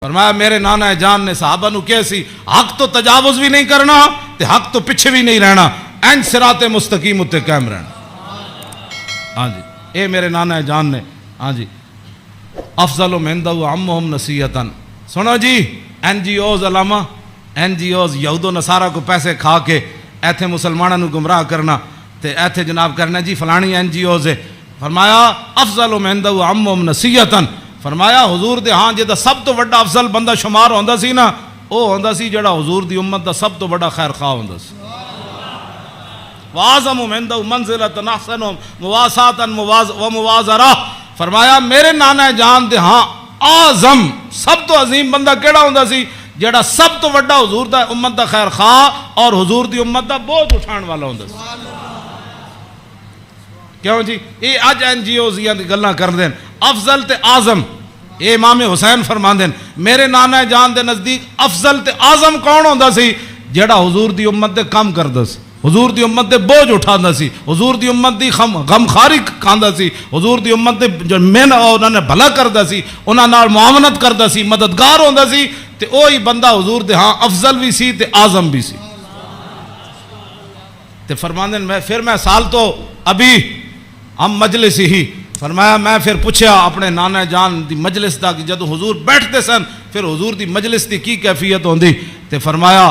فرمایا میرے نانا جان نے صحابہ نو کہا سی حق تو تجاوز بھی نہیں کرنا تے حق تو پیچھے بھی نہیں رہنا، این صراط مستقیم اتے قائم رہنا۔ ہاں جی اے میرے نانا جان نے ہاں جی افضل من عندہ عمہم نصیحتاً۔ سنو جی این جی اوز علامہ این جی اوز یہود و نصارہ کو پیسے کھا کے ایتھے مسلمانوں نو گمراہ کرنا تے ایتھے جناب کرنا جی فلانی این جی اوز ہے۔ فرمایا افضل من عندہ عمہم نصیحتاً، فرمایا حضور دے ہاں جدا سب تو بڑا افضل بندہ شمار ہوندا سی نا او ہوندا سی جڑا حضور دی امت دا سب تو بڑا خیر خواہ ہوندا سی۔ وَأَعْظَمُ عِنْدَهُ مَنْزِلَةً أَحْسَنُهُمْ مُوَاسَاةً وَمُوَازَرَةً۔ فرمایا میرے نانا جان دے ہاں اعظم سب تو عظیم بندہ کیڑا ہوندا سی جڑا سب تو بڑا حضور دا امت دا خیر خواہ اور حضور دی امت دا بوجھ اٹھان والا ہوندا سی۔ کیوں جی یہ اج این جی اوز دی گلاں کر دین افضل تے اعظم۔ اے امام حسین فرمان دین میرے نانا جان دے نزدیک افضل تے اعظم کون ہوندا سی جڑا حضور دی امت دے کام کردا سی، حضور دی امت دے بوجھ اٹھاندا سی، حضور دی امت دی غم خاری کھاندا سی، حضور دی امت دے جو من انہاں نے بھلا کردا سی، انہاں نال معاونت کردا سی، مددگار ہوندا سی تے اوہی بندہ حضور دے ہاں افضل بھی سی تے اعظم بھی سی۔ تے فرماندے پھر میں سال تو ابھی ہم مجلس ہی فرمایا میں پھر پوچھا اپنے نانا جان دی مجلس دا کہ جدو حضور بیٹھتے سن پھر حضور دی مجلس دی کی کیفیت ہوندی تے فرمایا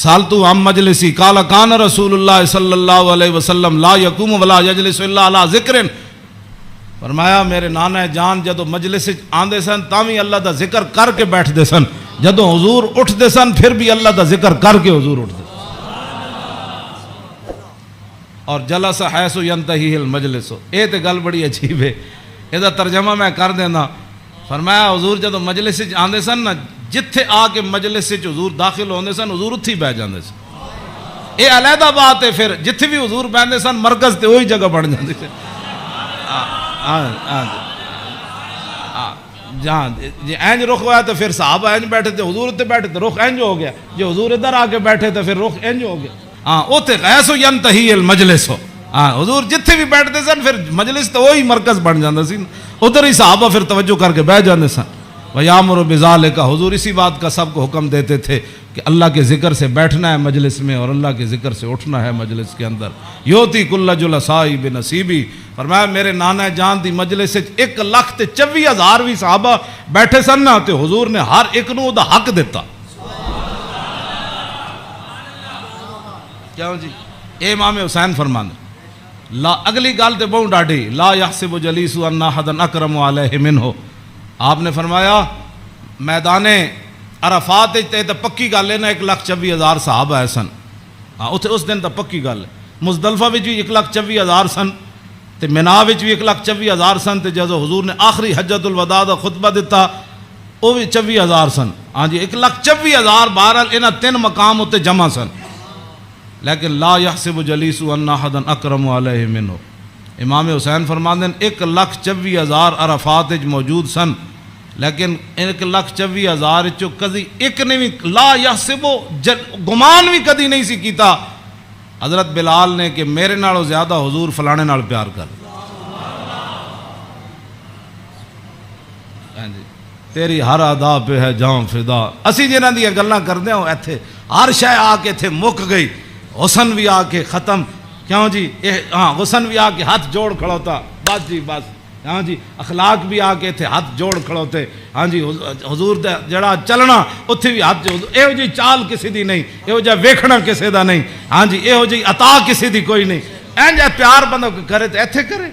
سالتو ہم مجلسی قال کان رسول اللہ صلی اللہ علیہ وسلم لا یقوم ولا یجلس الا علی ذکر۔ فرمایا میرے نانا جان جدو مجلس آندے سن تاوی اللہ دا ذکر کر کے بیٹھتے سن، جدو حضور اٹھتے سن پھر بھی اللہ دا ذکر کر کے حضور اٹھتے۔ اور جلس حیث ینتہی المجلس، اے تے گل بڑی عجیب ہے، ادا ترجمہ میں کر دینا۔ فرمایا حضور جدو مجلس آندے سن نا جتھے آ کے مجلس حضور داخل ہوندے سن حضور اتھی بیٹھ جاندے سن۔ اے علیحدہ بات ہے پھر جتھے بھی حضور بیٹھتے سن مرکز تے وہی جگہ بن جاندی سی۔ جہاں جی اینج رخ ہوا تو پھر صحابہ اینج بیٹھے تھے حضور تے بیٹھے تو رخ اینج ہو گیا، جو حضور ادھر آ کے بیٹھے تو پھر رخ اینج ہو گیا۔ ہاں اوتے غیث ینتہی المجلس ہو، ہاں حضور جتھے بھی بیٹھتے سن پھر مجلس تو وہی مرکز بن جاتا سی، ادھر ہی صحابہ پھر توجہ کر کے بیٹھ جاتے سن۔ وَيَأْمُرُ بِذَلِكَ، حضور اسی بات کا سب کو حکم دیتے تھے کہ اللہ کے ذکر سے بیٹھنا ہے مجلس میں اور اللہ کے ذکر سے اٹھنا ہے مجلس کے اندر۔ یوتی کل جلسائی بنصیبی، فرمایا میرے نانا جان دی مجلس سے 1,24,000 بھی صحابہ بیٹھے سن نا تو حضور نے ہر ایک نو دا حق دیتا۔ کیوں جی اے امام حسین فرماندے لا اگلی گل تے بہت ڈاڈی لا یحسب جلیس ان احد اکرم علیہ منہ۔ آپ نے فرمایا میدان عرفات تے پکی گل ہے نا 1,24,000 صحابہ ہے سن، ہاں اتنے اس دن تو پکی گل ہے۔ مزدلفہ وچ بھی 1,24,000 سن تے مینا وچ بھی 1,24,000 سن تے جدو حضور نے آخری حجۃ الوداع دا خطبہ دیتا وہ بھی 24,000 سن۔ ہاں جی 1,24,000 بہرحال انہاں 3 مقام اتنے جمع سن، لیکن لا یحسب جلیس ان احد اکرم علیہ منہ۔ امام حسین فرماندے 1,24,000 عرفات موجود سن لیکن 1,24,000 چو کدی ایک نے بھی لا یحسب گمان بھی کدی نہیں سی کیتا حضرت بلال نے کہ میرے نالوں زیادہ حضور فلانے نال پیار کر، تیری ہر ادا پہ ہے جاں فدا۔ اسی جنہاں دی گلاں کردے ہوں ایتھے ہر شے آ کے ایتھے مک گئی، حسن بھی آ کے ختم، کیوں جی ہاں حسن بھی آ کے ہاتھ جوڑ کھڑوتا بس جی بس، ہاں جی اخلاق بھی آ کے تھے ہاتھ جوڑ کھڑوتے، ہاں جی حضور دا جڑا چلنا اتھے بھی ہاتھ جوڑ، ایہو جی چال کسی دی نہیں، ایہو جا ویکھنا کسی دا نہیں، ہاں جی ایہو جی عطا کسی دی کوئی نہیں، این جا پیار بندہ کرے تو ایتھے کرے،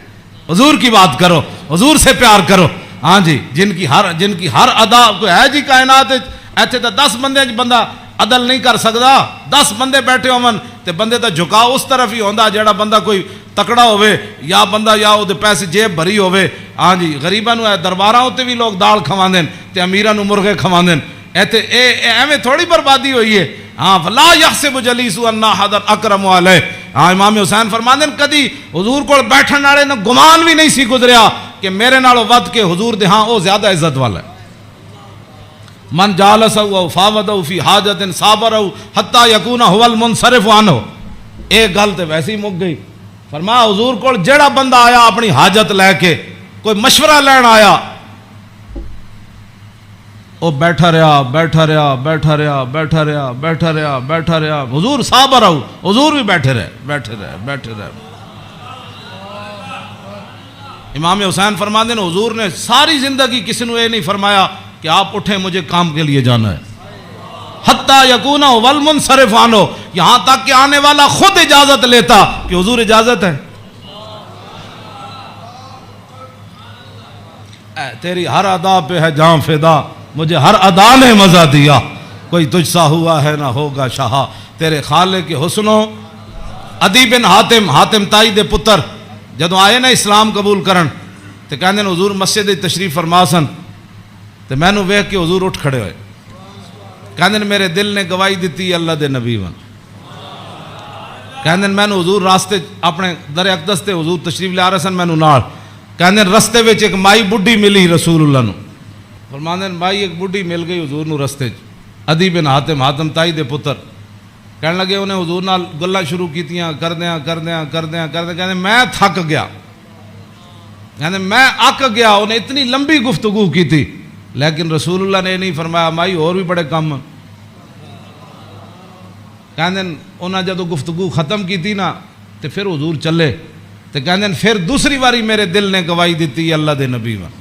حضور کی بات کرو، حضور سے پیار کرو، ہاں جی جن کی ہر ادا کوئی ہے جی کائنات ایتھے تو 10 بندے بندہ عدل نہیں کر سکتا، 10 بندے بیٹھے ہون تے بندے دا جھکاؤ اس طرف ہی ہوندا جڑا بندہ کوئی تکڑا ہوئے یا بندہ یا او دے پیسے جیب بھری ہوئے، ہاں جی غریباں نو درباراں تے بھی لوگ دال کھواندے تے امیراں نو مرغے کھواندے، ایتھے ایویں تھوڑی بربادی ہوئی ہے۔ ہاں فلا یحسب جلیس ان احد اکرم علیہ، ہاں امام حسین فرماندے کدی حضور کول بیٹھن والے نو گمان بھی نہیں سی گزریا کہ میرے نالوں ود کے حضور دے ہاں او زیادہ عزت والا ہے۔ من جالسہ و فاودہ فی حاجت صابرہ حتی یکون هو المنصرف عنہ۔ ایک گل تے ویسی مک گئی، فرمایا حضور کول جیڑا بندہ آیا اپنی حاجت لے کے کوئی مشورہ لین آیا وہ بیٹھا رہا بیٹھا رہا بیٹھا رہا بیٹھا رہا بیٹھا رہا بیٹھا رہا، حضور صابر آؤ، حضور بھی بیٹھے رہے بیٹھے رہے بیٹھے رہے۔ امام حسین فرماتے ہیں حضور نے ساری زندگی کسی نے یہ نہیں فرمایا کہ آپ اٹھیں مجھے کام کے لیے جانا ہے، حتیٰ یکون والمنصرف عنہ، یہاں تک کہ آنے والا خود اجازت لیتا کہ حضور اجازت ہے۔ تیری ہر ادا پہ ہے جاں فدا، مجھے ہر ادا نے مزہ دیا، کوئی تجھ سا ہوا ہے نہ ہوگا شاہا، تیرے خالق کے حسنوں۔ عدی بن حاتم تائی دے پتر جدوں آئے نا اسلام قبول کرن تے کہندے نے حضور مسجد تشریف فرما سن تے میں نو ویکھ کے حضور اٹھ کھڑے ہوئے، کہندے نے میرے دل نے گواہی دیتی اللہ دے نبی ون، کہندے میں نو حضور راستے اپنے در اقدس تے حضور تشریف لے آ رہے سن، میں نو نال کہندے رستے وچ ایک مائی بڈھی ملی رسول اللہ نو، فرماندے مائی ایک بڈھی مل گئی حضور نو رستے چ، عدی بن حاتم تائی دے پتر، کہنے لگے انہیں حضور نال گلاں شروع کیتیاں کردیاں کہندے میں تھک گیا، کہندے میں اک گیا، انہیں اتنی لمبی گفتگو کی تھی لیکن رسول اللہ نے یہ نہیں فرمایا مائی اور بھی بڑے کام، کہندے انہاں جدو گفتگو ختم کی تھی نا تے پھر حضور چلے تے کہندے پھر دوسری باری میرے دل نے گواہی دیتی اللہ دے نبی ون،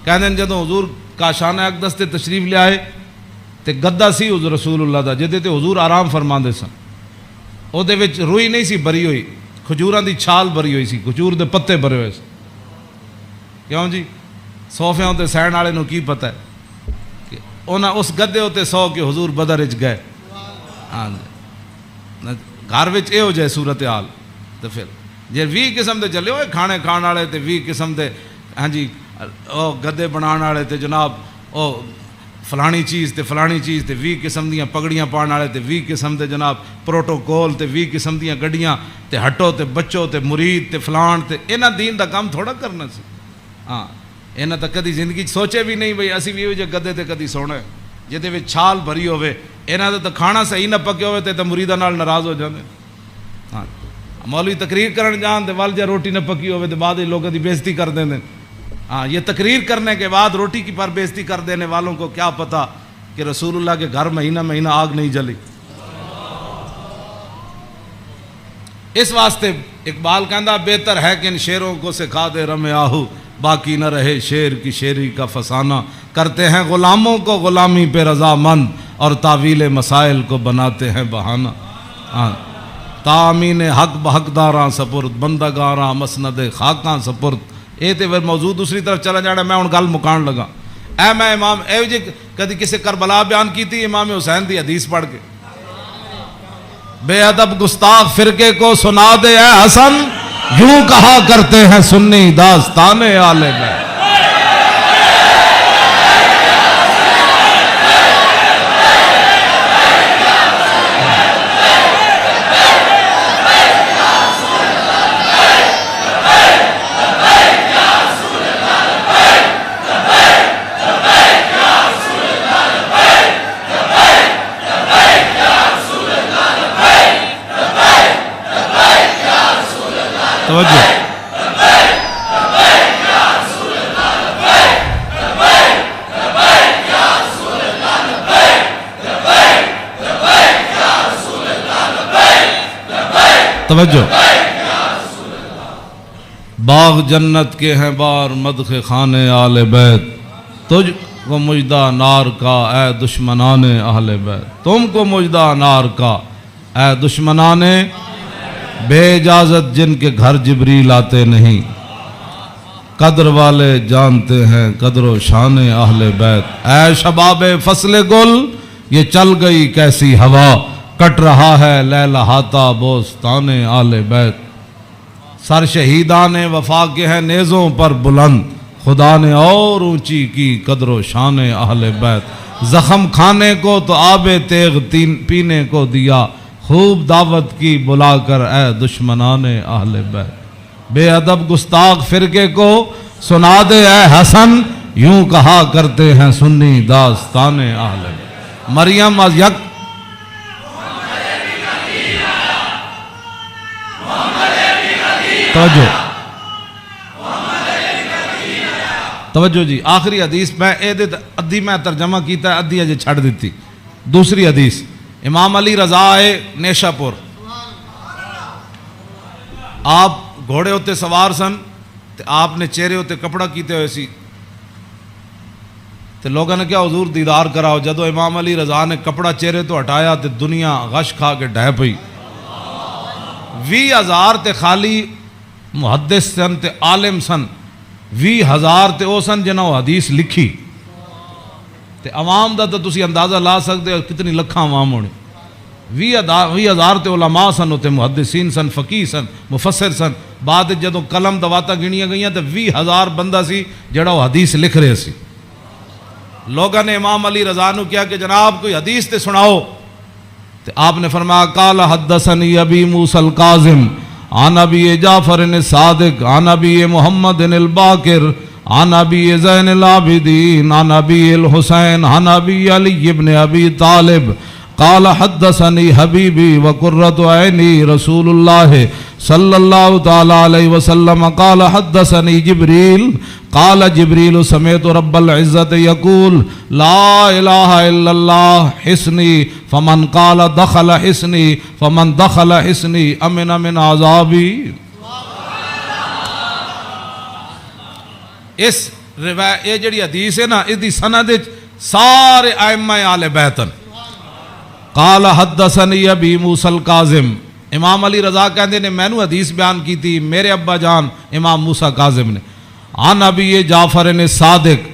کہندے جدو حضور کاشانہ اقدس تے تشریف لے آئے تے گدا سی حضور رسول اللہ دا جدے تے حضور آرام فرماندے سن، او دے وچ روئی نہیں سی بری ہوئی، کھجوراں دی چھال بری ہوئی سی، کھجور دے پتے بھرے ہوئے سی، کیوں جی صوفیاں تے سہن والے نو کی پتہ ہے کہ انہاں اس گدے ہوتے سو کے حضور بدر وچ گئے، ہاں گھر وچ اے ہو جائے صورتحال تے پھر جے 20 قسم دے چلے ہوئے کھانے کھان والے تے 20 قسم دے ہاں جی او گدے بنان والے تے جناب او فلانی چیز تے 20 قسم دیاں پگڑیاں پان والے تے 20 قسم دے جناب پروٹوکول تے 20 قسم دیاں گڈیاں تے ہٹو تے بچو تے مرید تے فلان تے انہاں دین دا کام تھوڑا کرنا سی، ہاں انہاں تا کدی زندگی سوچے بھی نہیں بھئی اسی بھی جے گدے تے کدی سونا ہے جہدے وچ چھال بھری ہوے، انہاں دا کھانا صحیح نہ پکے ہوے تے مریداں نال ناراض ہو جاندے، ہاں مولوی تقریر کرن جان تے ول جے روٹی نہ پکی ہوے تے بعد لوگاں دی بےزتی کر دیندے، ہاں یہ تقریر کرنے کے بعد روٹی کی پر بےزتی کر دینے والوں کو کیا پتا کہ رسول اللہ کے گھر مہینہ آگ نہیں جلی۔ اس واسطے اقبال کہندہ بہتر ہے کہ ان شیروں کو سکھا دے رم آہو، باقی نہ رہے شیر کی شیری کا فسانہ، کرتے ہیں غلاموں کو غلامی پہ رضامند اور تعویل مسائل کو بناتے ہیں بہانہ، ہاں تامین حق بحقداراں سپرد بندگاراں مسند خاکاں سپرد۔ اے تے موضوع دوسری طرف چلا جانا، میں ان گل مکان لگا، اے میں امام اے جی کدی کسی کربلا بیان کی تھی امام حسین دی حدیث پڑھ کے، بے ادب گستاخ فرقے کو سنا دے اے حسن، یوں کہا کرتے ہیں سنی داستان آل بیت۔ توجہ توجہ، باغ جنت کے ہیں بار مدخ خانے آل بیت، تجھ کو مجدہ نار کا اے دشمنان اہل بیت، تم کو مجدہ نار کا اے دشمنان بے اجازت جن کے گھر جبریل آتے نہیں، قدر والے جانتے ہیں قدر و شان اہل بیت، اے شباب فصل گل یہ چل گئی کیسی ہوا، کٹ رہا ہے لہلہاتا بوستان اہل بیت، سر شہیدان وفا کے ہیں نیزوں پر بلند، خدا نے اور اونچی کی قدر و شان اہل بیت، زخم کھانے کو تو آب تیغ پینے کو دیا، خوب دعوت کی بلا کر اے دشمنان اہل بیت، بے ادب گستاخ فرقے کو سنا دے اے حسن، یوں کہا کرتے ہیں سنی داستان اہل بیت۔ مریم از یک توجہ توجہ جی، آخری حدیث میں ادھی میں ترجمہ کیتا ہے، ادھی اجے چھڑ دیتی. دوسری حدیث امام علی رضا آئے نیشا پور، آپ گھوڑے ہوتے سوار سن تے آپ نے چہرے ہوتے کپڑا کیتے ہوئے سی تے لوگوں نے کیا حضور دیدار کراؤ. جدو امام علی رضا نے کپڑا چہرے تو ہٹایا تے دنیا غش کھا کے ڈہ پئی. 20,000 تے خالی محدث سن تے عالم سن، 20,000 تے او سن جنہوں حدیث لکھی تے عوام دا تو تسی اندازہ لا سکتے ہو کتنی لکھاں عوام ہونے. 20,000 تے علماء سن، تے محدثین سن، فقیہ سن، مفسر سن. بعد جدو قلم دواتا گنیاں گئیاں تے 20,000 بندہ سی جڑا وہ حدیث لکھ رہے سی. لوگوں نے امام علی رضا نو کیا کہ جناب کوئی حدیث تے سناؤ، تے آپ نے فرمایا قال حدثنی ابی موسیٰ الکاظم عن ابی جعفر الصادق عن ابی محمد الباقر عن ابی زین العابدین عن ابی الحسین عن ابی علی ابن ابی طالب قال حدثنی حبیبی وقرۃ عینی رسول اللہ صلی اللہ تعالی علیہ وسلم قال حدثنی جبریل قال جبریل سمعت رب العزت یقول لا الہ الا اللہ حسنی فمن قال دخل حسنی فمن دخل حسنی امن من عذابی. اس روایت یہ جڑی حدیث ہے نا، اس دی سند سارے ائمہ اہل بیت. قال حدثنی ابی موسیٰ الکاظم، امام علی رضا کہندے نے مینوں حدیث بیان کی تھی میرے ابا جان امام موسیٰ کاظم نے. عن ابی جعفر صادق،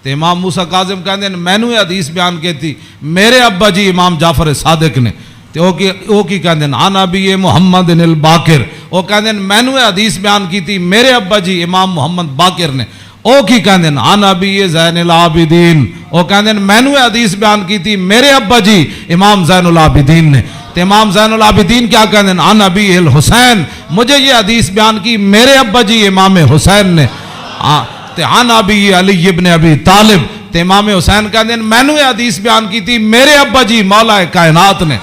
تے امام موسیٰ کاظم کہندے نے مینوں حدیث بیان کی تھی میرے ابا جی امام جعفر صادق نے. تے او کی کہندے نے عن ابی محمد الباقر، او کہندے نے مینوں حدیث بیان کی تھی میرے ابا جی امام محمد باقر نے. او کی کہندے نے عن ابی زین العابدین، او کہندے نے مینوں حدیث بیان کی تھی میرے ابا جی امام زین العابدین نے. تے امام زین العابدین کیا کہندے ہیں عن ابی الحسین، مجھے یہ حدیث بیان کی میرے ابا جی امام حسین نے. تے عن ابی علی ابن ابی طالب، تے امام حسین کہندے ہیں میں نے یہ حدیث بیان کی تھی میرے ابا جی مولا کائنات نے.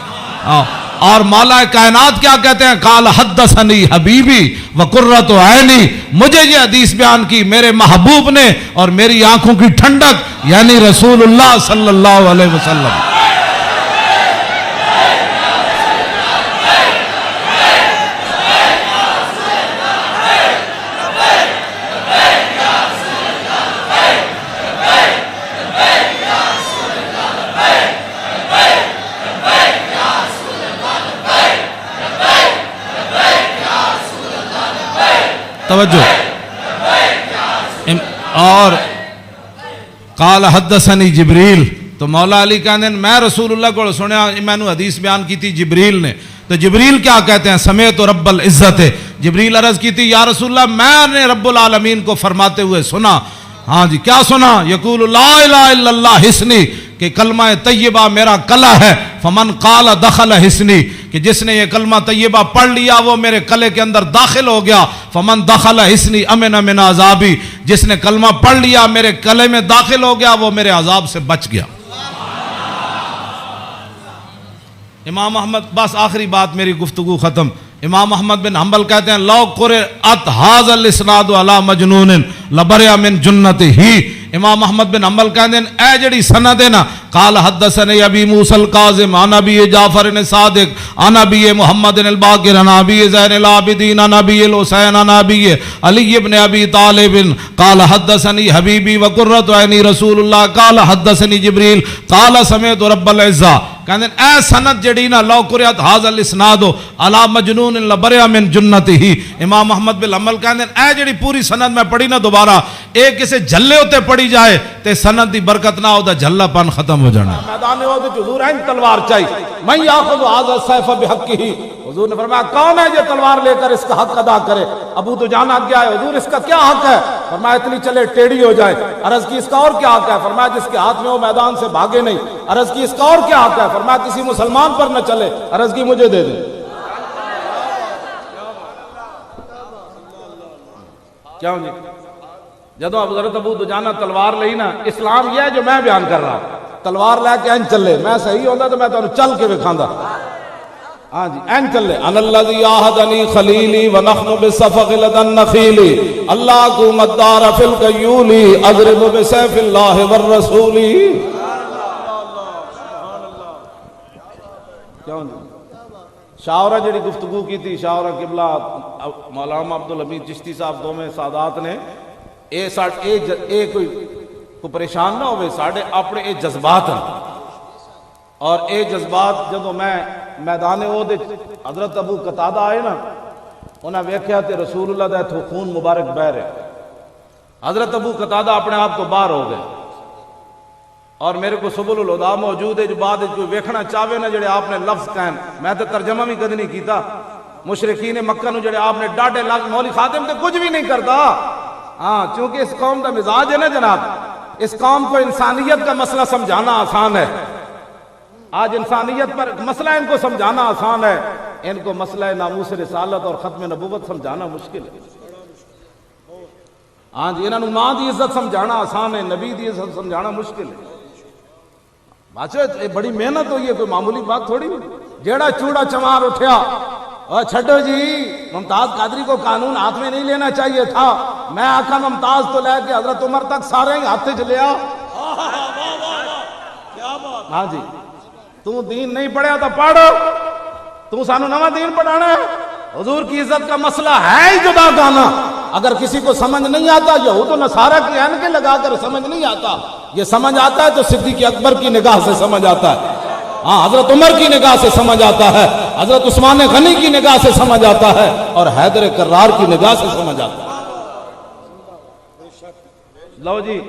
اور مولا کائنات کیا کہتے ہیں قال حدثنی حبیبی وقرۃ عینی، مجھے یہ حدیث بیان کی میرے محبوب نے اور میری آنکھوں کی ٹھنڈک یعنی رسول اللہ صلی اللہ علیہ وسلم. توجہ. اور قال حدثنی جبریل، تو مولا علی کہتے ہیں میں رسول اللہ کو سنیا، میں نے حدیث بیان کی تھی جبریل نے. تو جبریل کیا کہتے ہیں سمیت رب العزت، جبریل عرض کی تھی یا رسول اللہ میں نے رب العالمین کو فرماتے ہوئے سنا. ہاں جی کیا سنا؟ یقول لا الہ الا اللہ حسنی، کہ کلمہ طیبہ میرا کلا ہے. فمن قال دخل حسنی، کہ جس نے یہ کلمہ طیبہ پڑھ لیا وہ میرے کلے کے اندر داخل ہو گیا. فمن دخل حسنی امن من عذابی، جس نے کلمہ پڑھ لیا میرے کلے میں داخل ہو گیا وہ میرے عذاب سے بچ گیا. امام احمد، بس آخری بات میری گفتگو ختم. امام احمد بن حنبل کہتے ہیں لو قرأت ھذا الاسناد علی مجنون لبرئ من جنتہ. امام احمد بن حنبل کہتے ہیں اے جڑی سند ہے نا قال حدثنی ابی موسیٰ الکاظم عن ابی جعفر صادق عن ابی محمد الباقر عن ابی زین العابدین عن ابی الحسین عن ابی علی ابن ابی طالب قال حدثنی حبیبی وقرۃ عینی رسول اللہ قال حدثنی جبریل قال سمعت رب العزہ. کہتے ہیں اے سند جڑی نا لو قرأت ھذا الاسناد علی مجنون لبرئ من جنتہ. امام احمد بن حنبل کہتے ہیں اے جڑی پوری سند میں پڑھی نا دوبارہ ایک کسے جھلے ہوتے پڑھی جائے تے سند دی برکت نہ ہو دا جھلا پن ختم ہو جانا. میدان ہو تو حضور ہیں تلوار چاہیے من یاخذ ھذا السیف بحقہ. حضور نے فرمایا کون ہے جو تلوار لے کر اس کا حق ادا کرے؟ ابو دجانہ گیا ہے حضور اس کا کیا حق ہے؟ فرمایا اتنی چلے ٹیڑھی ہو جائے. عرض کی اس کا اور کیا حق ہے؟ فرمایا جس کے ہاتھ میں وہ میدان سے بھاگے نہیں. عرض کی اس کا اور کیا حق ہے؟ فرمایا کسی مسلمان پر نہ چلے. عرض کی مجھے دے دیں. کیا ہوں جی جدو حضرت ابو دجانہ تلوار لئی نا، اسلام یہ ہے جو میں بیان کر رہا ہوں، تلوار لے کے این چلے. میں صحیح ہوتا تو میں تو چل کے وکھاندہ. ہاں جی این چلے ان الذی آہدنی خلیلی ونحن بصفق لدى النخیل اللہ کو مدار فی القیول اضرب بسیف اللہ والرسول. کیوں جی شاورہ جڑی گفتگو کی تھی شاورہ قبلہ مولانا عبدالحمید چشتی صاحب دو میں سادات نے اے کوئی پریشان نہ ہوئے ساڑھے اپنے اے جذبات ہیں اور اے جذبات جدو میں میدان عہد حضرت ابو قتادہ آئے نا انہیں ویکھیا تے رسول اللہ دے تو خون مبارک بہ رہے حضرت ابو قتادہ اپنے آپ تو باہر ہو گئے اور میرے کو سبل الہدا موجود ہے جو بعد کوئی ویکھنا چاہے نا جڑے آپ نے لفظ کہن میں تو ترجمہ بھی کدی نہیں کیتا مشرکین مکہ نو جڑے آپ نے ڈاڈے لفظ مولوی خادم تے کچھ بھی نہیں کرتا ہاں چونکہ اس قوم کا مزاج ہے نا جناب اس قوم کو انسانیت کا مسئلہ سمجھانا آسان ہے آج انسانیت پر مسئلہ ان کو سمجھانا آسان ہے ان کو مسئلہ ناموس رسالت اور ختم نبوت سمجھانا مشکل ہے. ہاں جی انہوں ماں دی عزت سمجھانا آسان ہے نبی دی عزت سمجھانا مشکل ہے. بادشاہ بڑی محنت ہوئی ہے کوئی معمولی بات تھوڑی جیڑا چوڑا چمار اٹھیا اور چھٹو جی ممتاز قادری کو قانون ہاتھ میں نہیں لینا چاہیے تھا میں آقا ممتاز تو لے کے حضرت عمر تک سارے ہاتھ چ لیا. ہاں جی تو دین نہیں پڑھیا تو پڑھ تو سانو نواں دین پڑھانا ہے. حضور کی عزت کا مسئلہ ہے ہی جدا گانا. اگر کسی کو سمجھ نہیں آتا یہود و نصارہ کی اینکیں لگا کر سمجھ نہیں آتا یہ سمجھ آتا ہے تو صدیق اکبر کی نگاہ سے سمجھ آتا ہے ہاں حضرت عمر کی نگاہ سے سمجھ آتا ہے حضرت عثمان غنی کی نگاہ سے سمجھ آتا ہے اور حیدر کرار کی نگاہ سے سمجھ آتا ہے. لو جی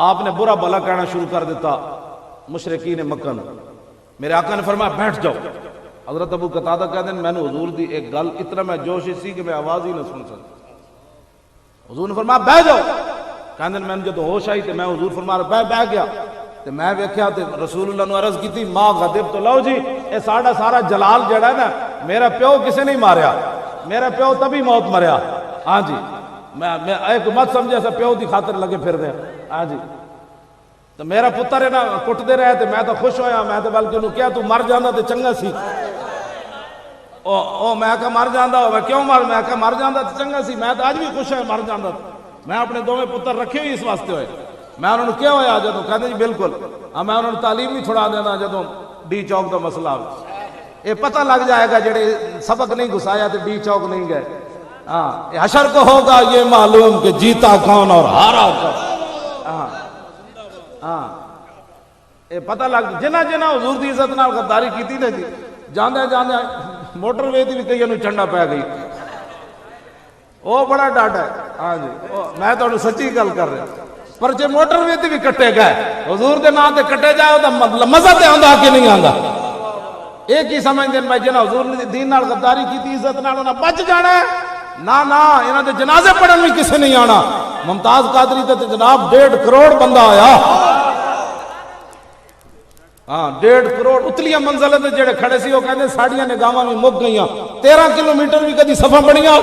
آپ نے برا بھلا کہنا شروع کر دیتا مشرکین مکہ نے. میرے آقا نے فرمایا بیٹھ جاؤ. حضرت ابو قتادہ کہتے ہیں میں نے حضور دی ایک گل اتنا میں جوش سی کہ میں آواز ہی نہ سن سکتا. حضور نے فرمایا بیٹھ جاؤ. کہتے ہیں میں نے جب ہوش آئی تو میں حضور فرمایا بیٹھ گیا تو میں ویکھیا تے رسول اللہ نے عرض کی تھی ما غضب تو لو جی اے ساڈا سارا جلال جڑا ہے نا میرا پیو کسے نہیں ماریا میرا پیو تبھی موت مریا. ہاں جی میں ایک مت سمجھے ایسا پیو دی خاطر لگے پھر دے. ہاں جی تو میرا پتر ہے نا کٹتے رہے تو میں تو خوش ہویا میں تو بلکہ انہوں کیا تو مر جانا تو چنگا سی میں کہا مر جانا ہو میں کیوں میں کہا مر جانا تو چنگا سی میں تو آج بھی خوش ہے مر جانا. میں اپنے دو میں پتر رکھے ہوئی اس واسطے ہوئے میں انہوں نے کیا ہویا جدوں کہتے جی بالکل میں انہوں نے تعلیم نہیں چھڑا دینا جدوں ڈی چوک کا مسئلہ یہ پتہ لگ جائے گا جڑے سبق نہیں گھسایا تو ڈی چوک نہیں گئے. ہاں حشر کو ہوگا یہ معلوم کہ جیتا کون اور ہارا کون. ہاں ہاں یہ پتہ لگ جنہ جنہ حضور دی عزت نال غداری کیتی نے جی جاندے جاندے موٹر وے دی بھی کئی نوں چنڈا پی گئی وہ بڑا ڈاٹا ہے. ہاں جی میں تو سچی گل کر رہا پر جے موٹر وے تے بھی کٹے گئے حضور دے نام تے کٹے جائے تو مزہ تے آندا کہ نہیں آندا. ایک ہی سمجھدے میں جنہ حضور نے دین نال غداری کیتی عزت نال انہاں بچ جانا ہے نا انہاں دے جنازے پڑھن بھی کسے نہیں آنا. ممتاز قادری تے جناب 1.5 کروڑ بندہ آیا. ہاں 1.5 کروڑ اتلیاں منزلیں تے جڑے کھڑے سی وہ کہندے ساڈیاں نگاہاں بھی مک گئیاں 13 کلومیٹر بھی کدی صفاں بنیاں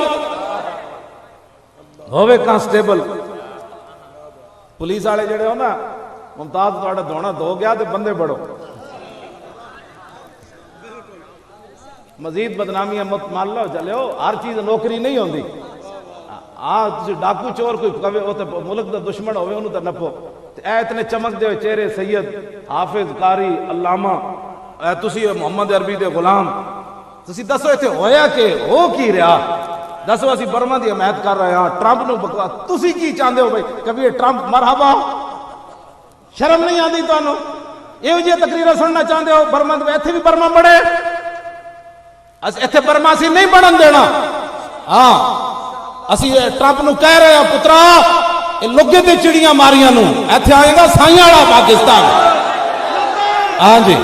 ہوے کانسٹیبل پولیس والے جڑے ہو نا ممتاز تہاڈا دھونا دھو گیا تے بندے بڑھو مزید بدنامیاں مت مان لو چلو ہر چیز نوکری نہیں ہوندی. تسی ڈاکو چور کوئی کہے او تے ملک دا دشمن ہوے اونوں تے نپو اے اتنے چمک دے چہرے سید حافظ قاری علامہ اے تسی محمد عربی دے غلام تسی دسو ایتھے ہویا کہ ہو کی رہا دسو اسی برما دی حمایت کر رہے ہاں ٹرمپ نو بکواس تسی کی چاہندے ہو بھائی کبھی ٹرمپ مرحبا شرم نہیں آندی تانوں ایہو جی تقریراں سننا چاہندے ہو برما دے ایتھے بھی برما بڑے ایتھے برما سی نہیں بڑھن دینا. ہاں اسی ٹرمپ نو کہہ رہے ہیں پترا لگے تے چڑیاں ماریاں نو ایتھے آئے گا سائیاں والا پاکستان. ہاں جی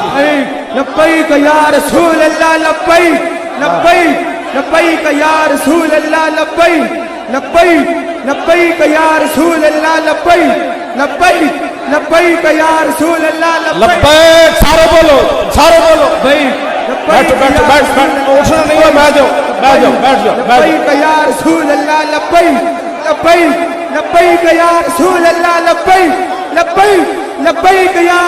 لبیک یا رسول اللہ لبیک لبیک لبیک یا رسول اللہ لبیک لبیک لبیک یا رسول اللہ لبیک لبیک لبیک یا رسول اللہ لبیک. سارے بولو بیٹھو بیٹھو بیٹھ اٹھنا نہیں ہے بیٹھ جاؤ لبیک یا رسول اللہ لبیک لبیک لبیک یا رسول اللہ لبیک لبیک لبیک یا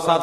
7,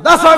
10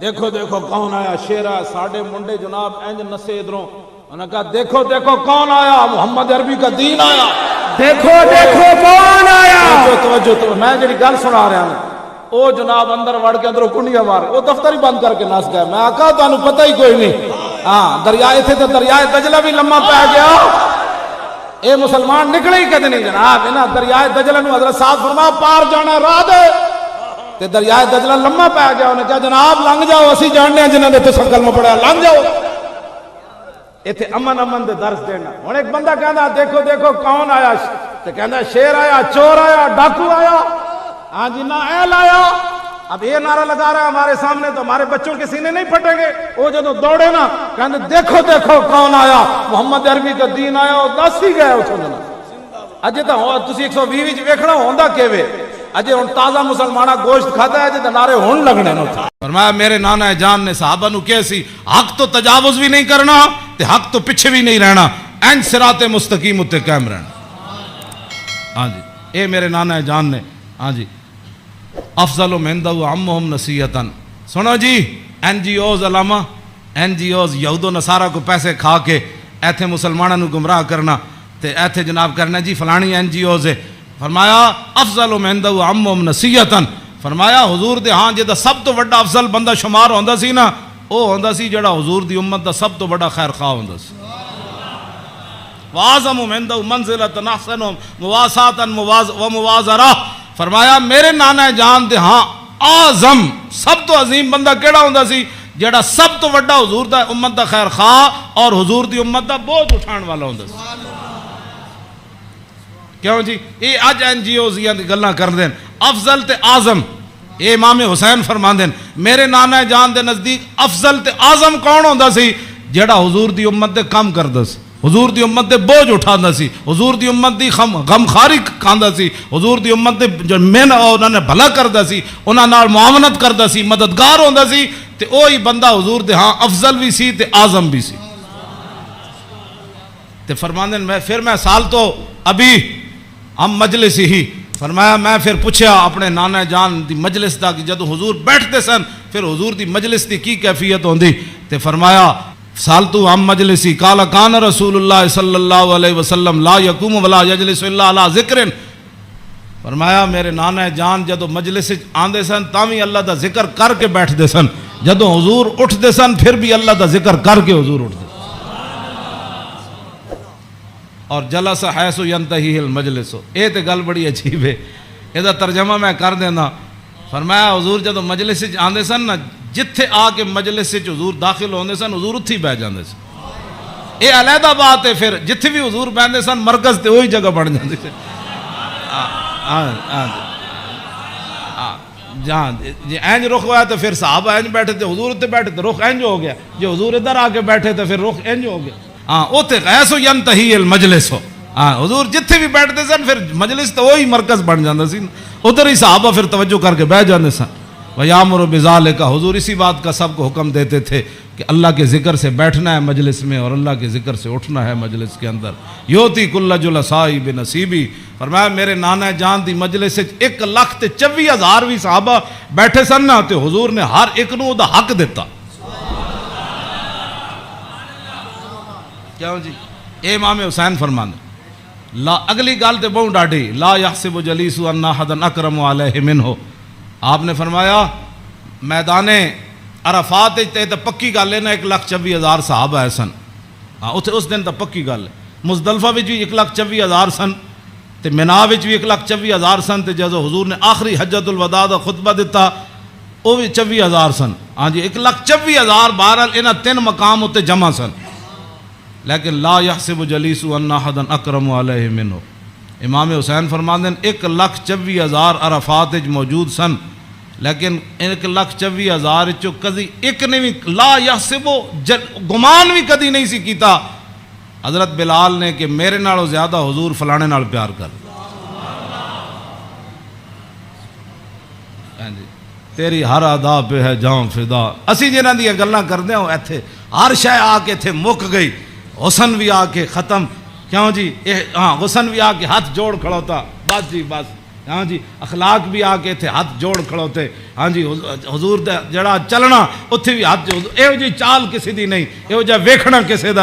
دیکھو دیکھو کون آیا، شیرا ساڑھے منڈے جناب اینج نسے ادھروں، انہوں نے کہا دیکھو دیکھو کون آیا، محمد عربی کا دین آیا، دیکھو دیکھو کون آیا. توجہ میں جڑی گل سنا رہا ہوں او جناب اندر وڑ کے اندروں کنڈیاں مار او دفتر ہی بند کر کے نس گیا. میں آقا تانوں پتہ ہی کوئی نہیں. ہاں دریائے تھے تو دریائے دجلہ بھی لمحہ پہ گیا. اے مسلمان نکلے ہی کدے نہیں جناب. انہاں دریائے دجلہ نو حضرت صاحب فرمایا پار جانا راہ دے تے دریائے دجلہ لمحہ پہ گیا. انہیں کہا جناب لنگ جاؤ، اسی جاننے ہیں جنہاں نے تساں کلمہ پڑھیا، لنگ جاؤ. ایتھے امن امن دے درس دینا. ہن ایک بندہ کہندا دیکھو دیکھو کون آیا، تے کہندا شیر آیا، چور آیا، ڈاکو آیا، ہاں جی نااہل آیا. اب یہ نعرہ لگا رہا ہے ہمارے سامنے تو ہمارے بچوں کے سینے نہیں پھٹیں گے. وہ جدو دوڑے نا کہندے دیکھو دیکھو کون آیا، محمد عربی کا دین آیا. وہ دس ہی گئے اتھوں جنا. اجے تو تسی 120 وچ ویکھنا ہوندا کیویں. اجے ہن تازہ مسلمانہ گوشت کھادا ہے، اجے تے نعرے ہن لگنے نے. فرمایا میرے نانا جان نے صحابہ نو کہے سی حق تو تجاوز بھی نہیں کرنا تے حق تو پیچھے بھی نہیں رہنا، این صراط مستقیم اتے قائم رہنا. ہاں جی اے میرے نانا جان نے. ہاں جی افضل من دو عمہم نصیحتاً. سنو جی این جی اوز علامہ این جی اوز یہود و نصارہ کو پیسے کھا کے ایتھے مسلمانوں نو گمراہ کرنا تے ایتھے جناب کرنا جی فلانی این جی اوز ہے. فرمایا افضل من دو عمہم نصیحتاً. فرمایا حضور دے ہاں جدا سب تو بڑا افضل بندہ شمار ہوندا سی نا، او ہوندا سی جڑا حضور دی امت دا سب تو بڑا خیر خواہ ہوندا سی. وَاعْظَمُ مِنْ دَوْ مَنْزِلَةً أَحْسَنُهُمْ مُوَاسَاةً وَمُوَازَرَةً. فرمایا میرے نانا جان دے ہاں اعظم سب تو عظیم بندہ کیڑا ہوندا سی جڑا سب تو بڑا حضور دا امت دا خیر خواہ اور حضور دی امت دا بوجھ اٹھان والا ہوندا سی. کیوں جی یہ اج این جی اوز دی گلاں کر دین افضل تے اعظم. اے امام حسین فرماندے میرے نانا جان دے نزدیک افضل تے اعظم کون ہوندا سی جڑا حضور دی امت دے کام کردا سی، حضور دی امت دے بوجھ اٹھاندا سی، حضور دی امت دی غمخاری کھاندا سی، حضور دی امت دے جو مین انہاں نے بھلا کردا سی، انہاں نال معاونت کردا سی، مددگار ہوندا سی. تے اوہی بندہ حضور دے ہاں افضل بھی سی تے اعظم بھی سی. تے فرماندے میں سال تو ابھی ہم مجلس ہی. فرمایا میں پھر پوچھا اپنے نانا جان دی مجلس دا کہ جدو حضور بیٹھتے سن پھر حضور دی مجلس دی کی کیفیت ہوندی. تے فرمایا سالتو ہم مجلسی قال کان رسول اللہ صلی اللہ علیہ وسلم لا یقوم ولا یجلس الا علی ذکر. فرمایا میرے نانا جان جدو مجلس آندے سن تاوی اللہ دا ذکر کر کے بیٹھتے سن، جدو حضور اٹھتے سن پھر بھی اللہ دا ذکر کر کے حضور اٹھتے. اور جلس حیث ینتہی المجلس. اے تے گل بڑی عجیب ہے، اے دا ترجمہ میں کر دینا. فرمایا حضور جدو مجلس آندے سن نا جتھے آ کے مجلس حضور داخل ہوندے سن حضور اتھی بیٹھ جاندے سن. اے علیحدہ بات ہے، پھر جتھے بھی حضور بیٹھتے سن مرکز تے وہی جگہ بن جاندی سی. جہاں جی اینج رخ ہوا تو پھر صحابہ اینج بیٹھے تھے، حضور اتنے بیٹھے تو رخ اینج ہو گیا. جو حضور ادھر آ کے بیٹھے تھے پھر رخ اینج ہو گیا. ہاں اوتے غیث ینتہی المجلس ہو. ہاں حضور جتھے بھی بیٹھتے سن پھر مجلس تو وہی مرکز بن جاتا سی، ادھر ہی صحابہ پھر توجہ کر کے بیٹھ جاتے سن. وَيَأْمُرُ بِذَلِكَ. حضور اسی بات کا سب کو حکم دیتے تھے کہ اللہ کے ذکر سے بیٹھنا ہے مجلس میں اور اللہ کے ذکر سے اٹھنا ہے مجلس کے اندر. یوتی کل جلسائی بنصیبی. فرمایا میرے نانا جان دی مجلس 1,24,000 بھی صحابہ بیٹھے سن نا تے حضور نے ہر ایک نو دا حق دیتا. کیوں جی اے امام حسین فرماندے لا اگلی گل تے بہت ڈاڈی لا یحسب جلیس ان احد اکرم علیہ منہ. آپ نے فرمایا میدان عرفات تے پکی گل ہے نا 1,24,000 صحابہ ہے سن. ہاں اس دن تو پکی گل ہے. مزدلفہ وچ بھی 1,24,000 سن تے مینا وچ بھی 1,24,000 سن تے جدو حضور نے آخری حجۃ الوداع دا خطبہ دیتا وہ بھی 24,000 سن. ہاں جی 1,24,000 بہرحال انہاں 3 مقام اتنے جمع سن. لیکن لا یحسب جلیس ان احد اکرم علیہ منہ. امام حسین فرماندے 1,24,000 عرفات وچ موجود سن لیکن 1,24,000 چو کدی ایک نے بھی لا یحسب گمان بھی کدی نہیں سی کیتا حضرت بلال نے کہ میرے نالوں زیادہ حضور فلانے نال پیار کر. تیری ہر ادا پہ ہے جاں فدا. اسی جنہاں دی گلاں کردے ہوں ایتھے ہر شے آ کے ایتھے مک گئی. حسن بھی آ کے ختم. کیوں جی ہاں حسن بھی آ کے ہاتھ جوڑ کھڑوتا بس جی بس ہاں جی اخلاق بھی آ کے اتنے ہاتھ جوڑ کھڑوتے ہاں جی حضور دا جڑا چلنا اتنے بھی ہاتھ یہو جی چال کسی دی نہیں یہو جا ویکھنا کسی دا